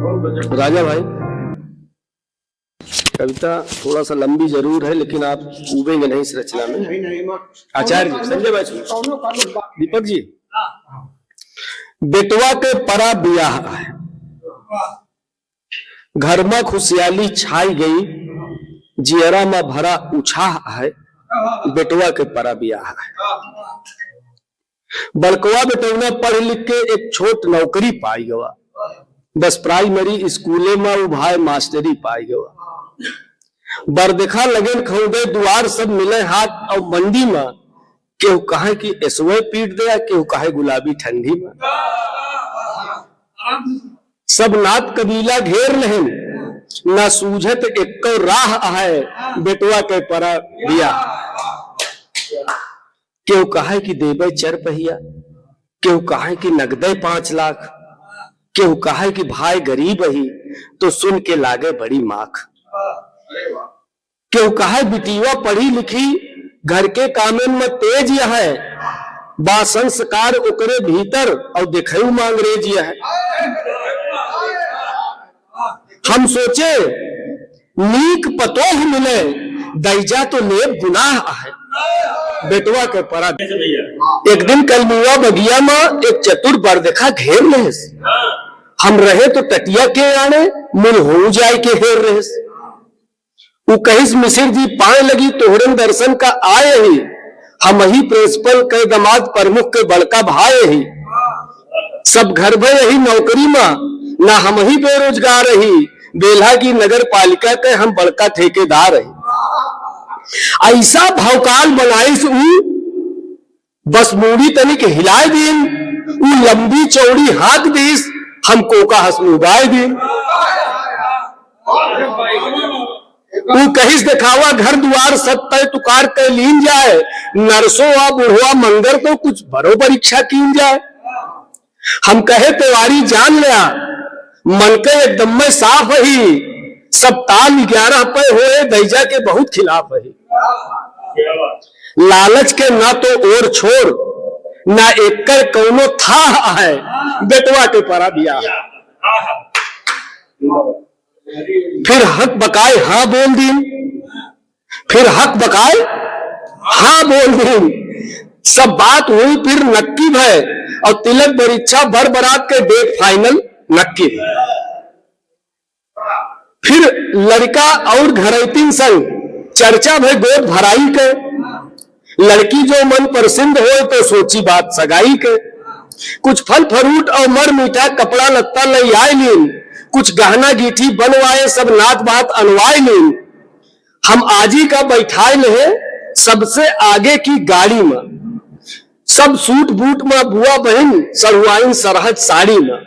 राजा भाई, कविता थोड़ा सा लंबी जरूर है लेकिन आप उबेंगे नहीं इस रचना में। आचार्य जी, संजय भाई, दीपक जी, बेटवा के परा बियाह है, घर में खुशहाली छाई गई, जियरा में भरा उछाह है, बेटवा के परा बियाह है। बड़कवा बेटौना पढ़ लिख के एक छोट नौकरी पाई गवा, बस प्राइमरी स्कूले में उभाए मास्टरी पाई गवा। बरदेखा लगन खौदे दुआर सब मिले हाथ, और मंडी में केहू कहे कि एसवे पीट दे, केहू कहे गुलाबी ठंडी में। सब नात कबीला घेर लहन, ना सूझत एक राह है, बेटवा के परा बियाह। केहू कहे कि देबे 4 पहिया, केहू कहे कि नगदे 5 लाख, केहू कहे कि भाई गरीब ही तो सुन के लागे बड़ी माख। केहू कहे बिटिया पढ़ी लिखी घर के कामन में तेज यह है, बा संस्कार ओकरे भीतर और देखऊ में अंग्रेज यह है। हम सोचे नीक पतोह मिले, दैजा तो लेब गुनाह है, बेटवा के परा। एक दिन कलमुआ बगिया में एक चतुर बरदेखा घेर लेस, हम रहे तो टटिया के आने मुन हो जाए के हेर रहेस। वो कहिस मिसिर जी पाए लगी तोहरन दर्शन का आए ही, हम ही प्रिंसिपल के दमाद प्रमुख के बड़का भाई ही। सब घर भर यही नौकरी में, ना हम ही बेरोजगार ही, बेल्हा की नगर पालिका के हम बड़का ठेकेदार है। ऐसा भौकाल बनाइस बस मूड़ी तनिक हिलाए दिन, लंबी चौड़ी हाथ दीस, हमको का हंसमुगाए दिन। कहिस दिखावा घर द्वार सब तय तुकार के लीन जाए, नरसों व बुढ़वा मंगर तो कुछ बरोबर इच्छा कीन जाए। हम कहे तिवारी जान लिया, मन के एकदम में साफ ही, सब ताल 11 पे होए, दैजा के बहुत खिलाफ है। लालच के ना तो और छोड़, ना एक कौनो था है, बेटवा के परा बियाह। फिर हक बकाए हाँ बोल दिन, फिर हक बकाए हाँ बोल दिन। सब बात हुई फिर नक्की भय, और तिलक बरीक्षा बर बरात के डेट फाइनल नक्की। फिर लड़का और घरैतीन संग चर्चा भय गोद भराई के, लड़की जो मन प्रसिद्ध हो तो सोची बात सगाई के। कुछ फल फ्रूट और मर मीठा कपड़ा लत्ता ले आए लीन, कुछ गहना गीठी बनवाए सब नात बात अनवाए लीन। हम आजी का बैठाए ले सबसे आगे की गाड़ी में, सब सूट बूट में बुआ बहन सरुआइन सरहद साड़ी में।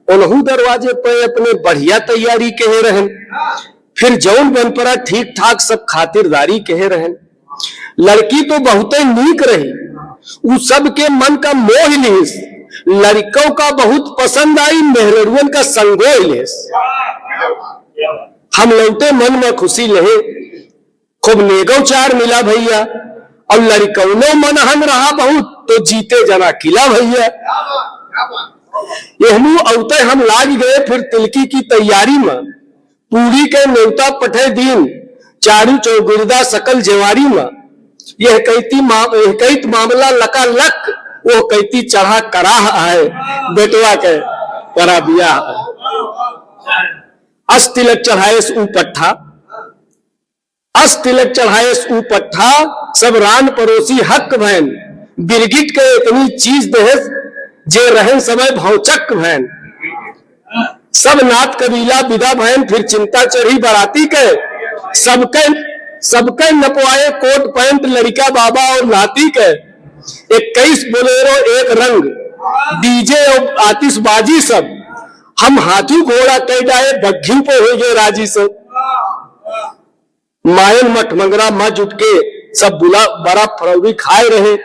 उन्हों दरवाजे पे अपने बढ़िया तैयारी कहे रहन, फिर जौन बन पड़ा ठीक ठाक सब खातिरदारी कहे रहन। लड़की तो बहुत नीक रही, उस सब के मन का मोह लिस, लड़कों का बहुत पसंद आई, मेहरुअन का संगोह लिस। हम लौटे मन में खुशी लहे, खूब नेगो चार मिला भैया, और लड़कौनो मन हम रहा बहुत, तो जीते जना किला भैया। यहनू अवते हम लाग गए फिर तिलकी की तैयारी में, पूरी के न्योता पठे दिन, चारू चौगिरदा सकल जेवारी में। यह कहती मामला लका लक, वो कहती चढ़ा कराह है, बेटवा के परा बियाह है। अस तिलक चढ़ाएस ऊ पट्ठा, अस तिलक चढ़ाएस ऊ पट्ठा, सब रान पड़ोसी हक भैन, बिरगिट के इतनी चीज देहस, जे रहन समय भौचक भैन। सब नात कबीला विदा भैन, फिर चिंता चढ़ी बराती के, सबके नपवाए कोट पैंट लड़का बाबा और नाती के। 21 बोलेरो एक रंग, डीजे और आतिशबाजी सब, हम हाथी घोड़ा कह जाए बग्घी पे हो गए राजी सब। मायन मठ मंगरा माँ जुट के सब बुला बड़ा फरौरी खाए रहे,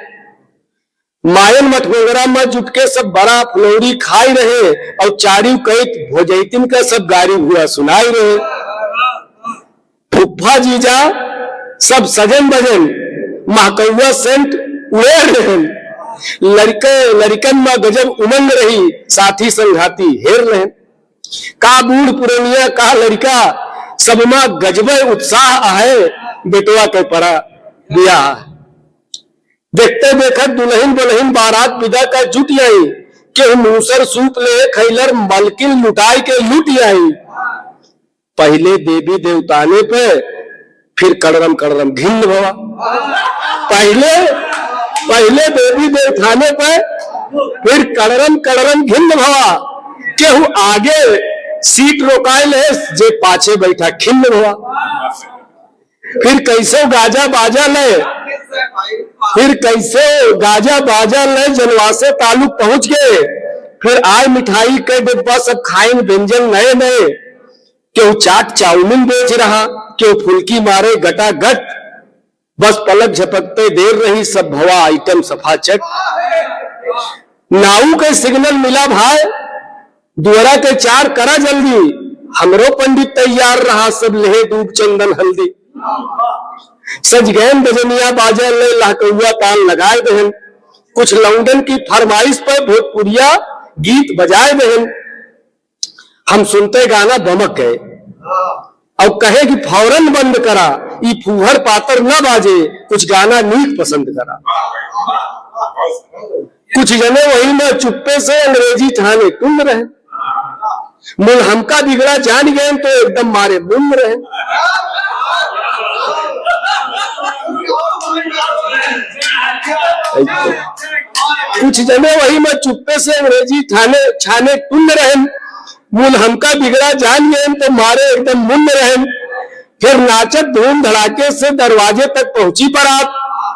मायन मठ मंगरा में जुट के सब बड़ा फुलौरी खाए रहे, और चारू कैत भोजैतिन का सब गारी हुआ सुनाई रहे। फुफ्फा जीजा सब सजन बजन महकौआ सेंट उड़े रहे, लड़कन में गजब उमंग रही, साथी संघाती हेर रहे। का बूढ़ पुरनिया का लड़का सबमा गजबे उत्साह आहे, बेटवा के परा बियाह। देखते देखत दुल्हन दुल्हन बारात विदा का जुट आई, के मूसर सूप ले खैलर मलकिन लुटाई के लुट आई। पहले देवी देवताने पे फिर कड़रम कड़रम घिन्न भवा। पहले देवी देवताने पे फिर कड़रम कड़रम घिन्न भवा। केहू आगे सीट रोकाए ले जे पाछे बैठा खिन्न भवा। फिर कैसे गाजा बाजा ले, जनवासे तालुक पहुंच गए। फिर आए मिठाई के डिब्बा सब खाएंगे व्यंजन नए नए। क्यों चाट चाउमीन बेच रहा, क्यों फुल्की मारे गटा गट। बस पलक झपकते देर रही, सब भवा आइटम सफा चट। नाऊ के सिग्नल मिला भाई, दुअरा के चार करा जल्दी। हमरो पंडित तैयार रहा, सब लेहे दूब चंदन हल्दी। सज गए बजनिया बाजा ले लहकौआ ताल लगाए बहन। कुछ लौंडन की फरमाइश पर भोजपुरिया गीत बजाए बहन। हम सुनते गाना बमक गए और कहे कि फौरन बंद करा, ई फूहर पातर न बाजे, कुछ गाना नीक पसंद करा। कुछ जने वही में चुप्पे से अंग्रेजी ठाने टुन रहे। मुल हमका बिगड़ा जान गए तो एकदम मारे मुन रहे। कुछ जने वही में चुप्पे से अंग्रेजी छाने टुन रहे। मूल हमका बिगड़ा जान गए तो मारे एकदम मुन रहे। फिर नाचत धूम धड़ाके से दरवाजे तक पहुंची बारात।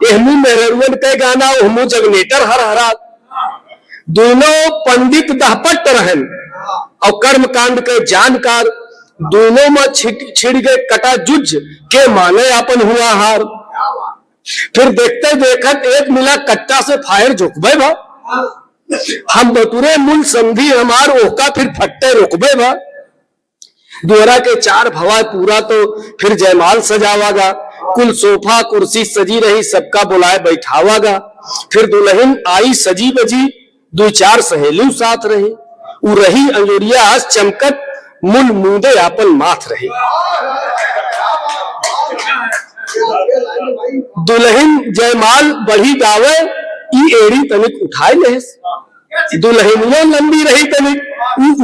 एहमी मेहरुअन के गाना ओहमू जगनेटर हर हरात। दोनों पंडित दहपट रहन और कर्म कांड के जानकार। दोनों में छिड़ गए कटा जुज के माने अपन हुआ हार। फिर देखते देखत एक मिला कट्टा से फायर झुकबे भा। हम बतुरे मूल संधि हमार ओका फिर फट्टे रुकबे भा। दुअरा के चार भवा पूरा तो फिर जयमाल सजावागा। कुल सोफा कुर्सी सजी रही, सबका बुलाए बैठावागा। फिर दुल्हन आई सजी बजी, दो चार सहेली साथ रही। उ रही अंजोरिया आज चमकत, मुल मुंदे आपन माथ रही। दुल्हन जयमाल बढ़ी गावे, ई एड़ी तनिक उठाए ले। दुल्हनिया लंबी रही तनिक,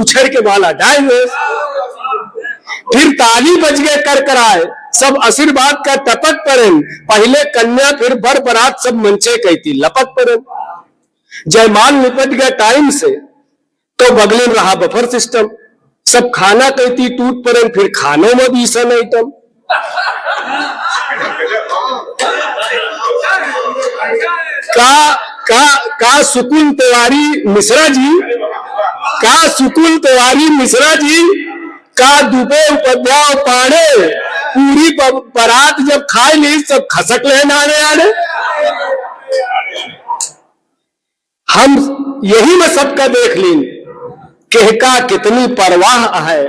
उछड़ के बाला डाय ले। फिर ताली बज गए कर कराए, सब आशीर्वाद का टपक पड़े। पहले कन्या फिर बर बरात सब मंचे कहती लपक पड़े। जयमाल निपट गया टाइम से तो बगलिन रहा बफर सिस्टम। सब खाना कहती टूट पड़े, फिर खानों में भी सन आइटम। का सुकुल तिवारी मिश्रा जी, का दुबे उपाध्याय पाड़े। पूरी बारात जब खाए ली सब खसक ले नाने आने। हम यही में सबका देख ली कहका कितनी परवाह है,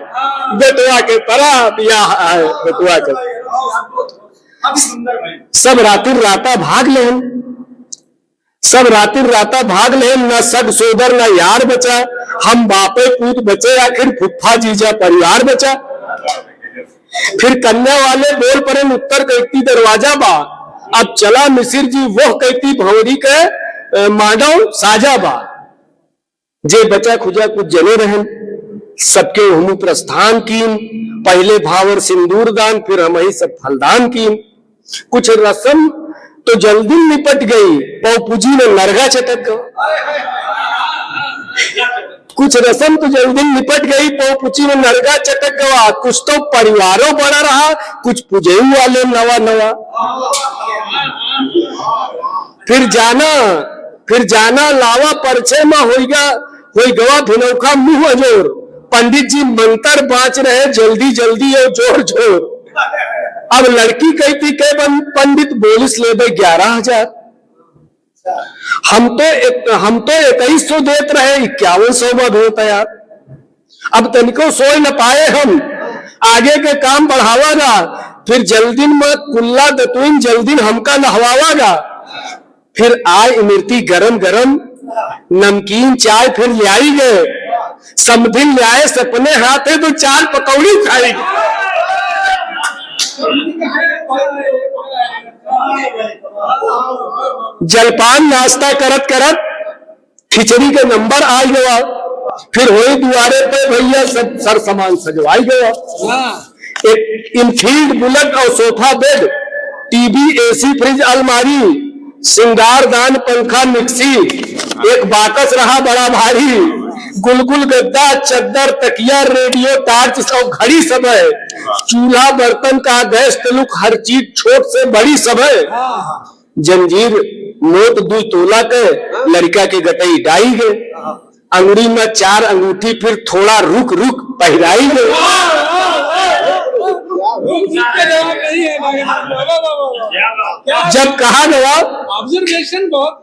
बेटवा के परा बियाह है। बेटवा के सब रातिर राता भाग लेन, न सग सोदर न यार बचा। हम बापे पूत बचे, आखिर फुफ्फा जीजा परिवार बचा। फिर कन्या वाले बोल पड़े, उत्तर कहती दरवाजा बा। अब चला मिसिर जी वो कहती भंवरी के माडव साजा बा। जे बचा खुजा कुछ जने रहन, सबके हमू प्रस्थान कीन। पहले भावर सिंदूर दान, फिर हम ही सब फलदान कीन। कुछ रस्म तो जल्दी निपट गई, पौपूजी ने नरगा चटक गया। कुछ रस्म तो जल्दी निपट गई, पौपूजी ने नरगा चटक गया। कुछ तो परिवारों बड़ा रहा, कुछ पुजेऊ वाले नवा नवा। फिर जाना लावा परछे में होई गवा भिनौखा मुंह अजोर। पंडित जी मंत्र बाँच रहे, जल्दी जल्दी और जोर जोर। अब लड़की कहती के पंडित बोलिस ले 11,000। हम तो 2100 देते रहे, 5100 में भेजता यार। अब तनिको सोच न पाए, हम आगे के काम बढ़ावागा। फिर जल्दी में कुल्ला दतुइन जल्दी हमका नहवावागा। फिर आए इमरती गरम गरम नमकीन चाय फिर ले आई गए। समधिन ल्याए सपने हाथे तो 4 पकौड़ी खाएगी। जलपान नाश्ता करत करत खिचड़ी के नंबर आ गया, फिर वही दुआरे पे भैया सब सर सामान सजवाई गया। एक इनफील्ड बुलेट और sofa bed, TV, AC, fridge, अलमारी, सिंगारदान, पंखा, मिक्सी, एक बाकस रहा बड़ा भारी, गुलगुल गद्दा, चद्दर, तकिया, रेडियो, टार्च और घड़ी सब है, चूल्हा, बर्तन का, गैस, तलुक, हर चीज छोट से बड़ी सब है। जंजीर नोट 2 तोला के लड़का के गटई डाई गए, अंगुरी में 4 अंगूठी, फिर थोड़ा रुक रुक पहराई गए। जब कहा जवाब ऑब्जर्वेशन बहुत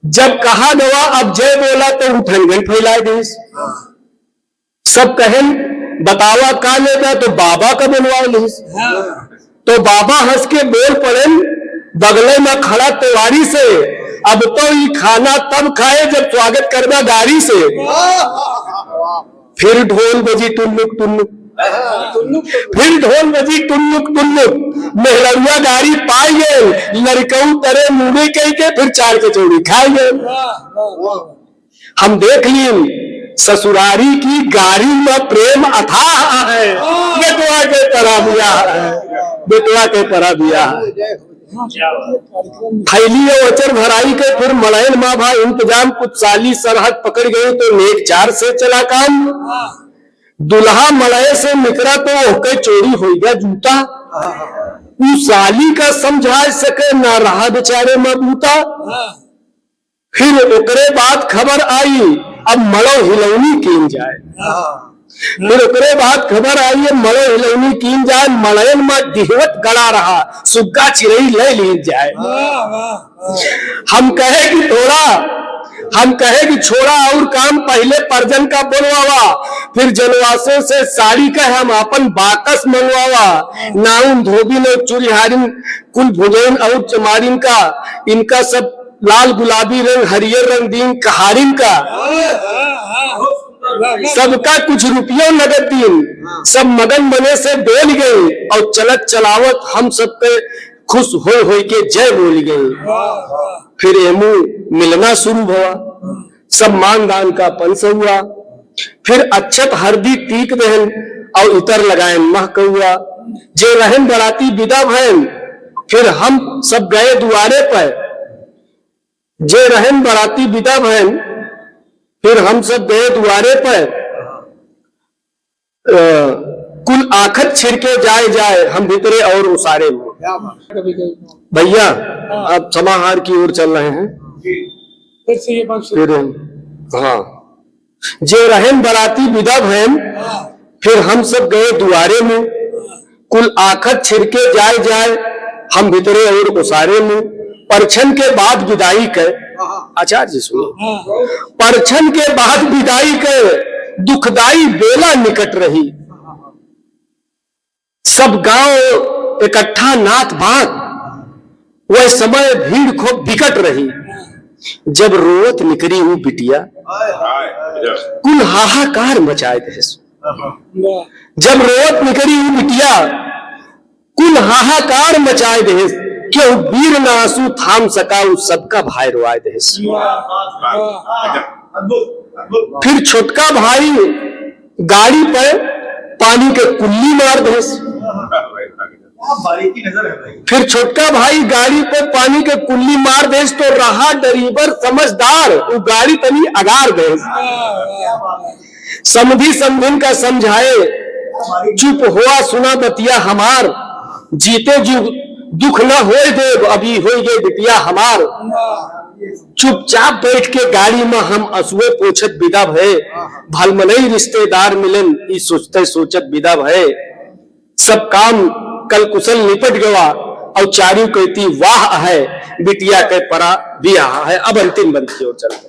जब कहा गवा अब जय बोला तो उठनगन फैलाए देश। सब कहें बतावा का लेगा तो बाबा का बनवा लीस। तो बाबा हंस के बोल पड़े बगले में खड़ा तिवारी से, अब तो ये खाना तब खाए जब स्वागत करना गाड़ी से। फिर ढोल बजी टुन्नुक टुन्नुक, फिर ढोल बजी टुन्नुक टुन्नुक, मेहरौआ गाड़ी पाई गए, लड़कऊ तरे मुड़ी कह के फिर 4 कचौड़ी खाई गए। हम देख ली ससुरारी की गाड़ी में प्रेम अथाह है, बेटवा के तरह बिया है, बेटवा के तरह बिया है। थैली वचर भराई के फिर मलैन माँ भा इंतजाम, कुछ साली सरहद पकड़ गई तो नेक 4 से चला काम। दुल्हा मलय से निकला तो ओके चोरी हो गया जूता, उस साली का समझा सके ना रहा बेचारे मबूता। फिर ओकरे बाद खबर आई अब मलो हिलौनी कीन जाए, फिर ओकरे बाद खबर आई है मलो हिलौनी कीन जाए, मलयन में दिहवत गड़ा रहा, सुग्गा चिड़ई ले ली जाए। हम कहे कि छोड़ा और काम, पहले परजन का बनवावा, फिर जनवासों से साड़ी का हम अपन बाकस मंगवावा, नाउन धोबी ने चुरिहारिन कुल भुजैन और चमारिन का, इनका सब लाल गुलाबी रंग हरियर रंग दीन कहारिन का, सबका कुछ रुपयों नगद दीन, सब मगन बने से डोल गए और चलत चलावत हम सब पे खुश हो के जय बोल गए। फिर एमू मिलना शुरू हुआ, सब मानदान का पंच हुआ, फिर अक्षत हरदी टीक दहन और इतर लगाए मह कहुआ, जे रहन बराती विदा भैन, फिर हम सब गए दुआरे पर, जे रहन बराती विदा भैन, फिर हम सब गए दुआरे पर, कुल आखत छिड़के जाए हम भीतरे और उसारे में। भैया आप समाहार की ओर चल रहे हैं, फिर हाँ, जे रहन बराती विदा भैन, फिर हम सब गए दुआरे में, कुल आखत छिड़के जाए हम भीतरे और उसारे में। परछन के बाद विदाई कर, आचार्य जी सुनिए, परछन के बाद विदाई कर दुखदाई बेला निकट रही, सब गांव इकट्ठा नाथ बात, वह समय भीड़ खूब बिकट रही, जब रोवत निकली वो बिटिया कुल हाहाकार मचाए दे। जब रोवत निकली वो बिटिया कुल हाहाकार मचाए दे, क्यों वीर ना आंसू थाम सका उस सबका भाई रोआए दे। फिर छोटका भाई गाड़ी पर पानी के कुल्ली मार दे, फिर छोटका भाई गाड़ी पे पानी के कुल्ली मार दे, तो रहा डरीबर समझदार वो गाड़ी तनी अगार दे। समधी समधिन का समझाए, चुप हुआ सुना बतिया हमार, जीते जी दुख न होए देव अभी होइगे बिटिया हमार। चुपचाप बैठ के गाड़ी में हम असुए पोछत विदा भय, भलमनई रिश्तेदार मिलन ई सोचते सोचत विदा भय। सब काम कल कुशल निपट गवा और चारू कहती वाह है, बिटिया के परा बियाह है। अब अंतिम बंद की ओर चलते,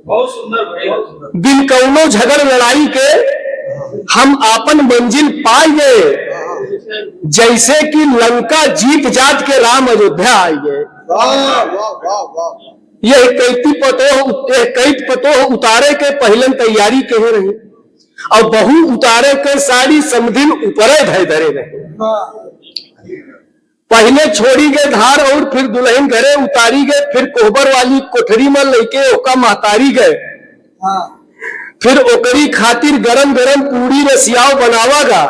बहुत सुंदर। बिन कौनो झगड़ लड़ाई के हम आपन मंजिल पाए गए, जैसे कि लंका जीत जात के राम अयोध्या आए गए। यह कैत पतोह उतारे के पहलन तैयारी कहे रही और बहू उतारे के साड़ी समधिन ऊपरे धय धरे रहे। पहले छोड़ी गए धार और फिर दुल्हन घरे उतारी गए, फिर कोहबर वाली कोठरी में लेके ओका महतारी गए, फिर ओकरी खातिर गरम गरम पूरी रसियाव बनावागा,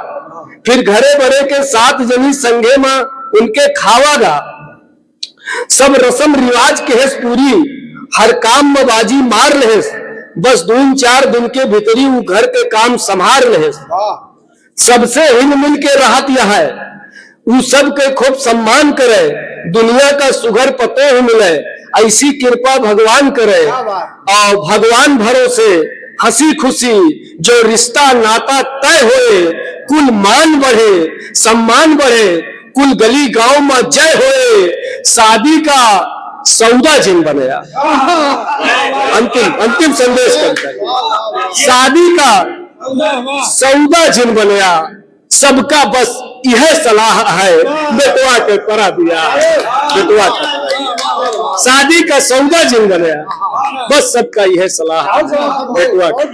फिर घरे बड़े के 7 जनी संगे में उनके खावागा। सब रस्म रिवाज के हेस पूरी, हर काम में बाजी मार लेस, बस 2-4 दिन के भीतरी वो घर के काम संभाल लेस। सबसे हिल मिल के राहत यह है, वो सब के खूब सम्मान करे, दुनिया का सुघर पतो ही मिले, ऐसी कृपा भगवान करे। और भगवान भरोसे हंसी खुशी जो रिश्ता नाता तय होए, कुल मान बढ़े सम्मान बढ़े, कुल गली गांव में जय होए, शादी का सौदा जिन बनेगा। अंतिम संदेश करता है, शादी का सौदा जिन बनेगा। सबका बस यह सलाह है, बेटवा के परा दिया, बेटवा के शादी का सौदा जिन बनेगा, बस सबका यह सलाह है, बेटवा के।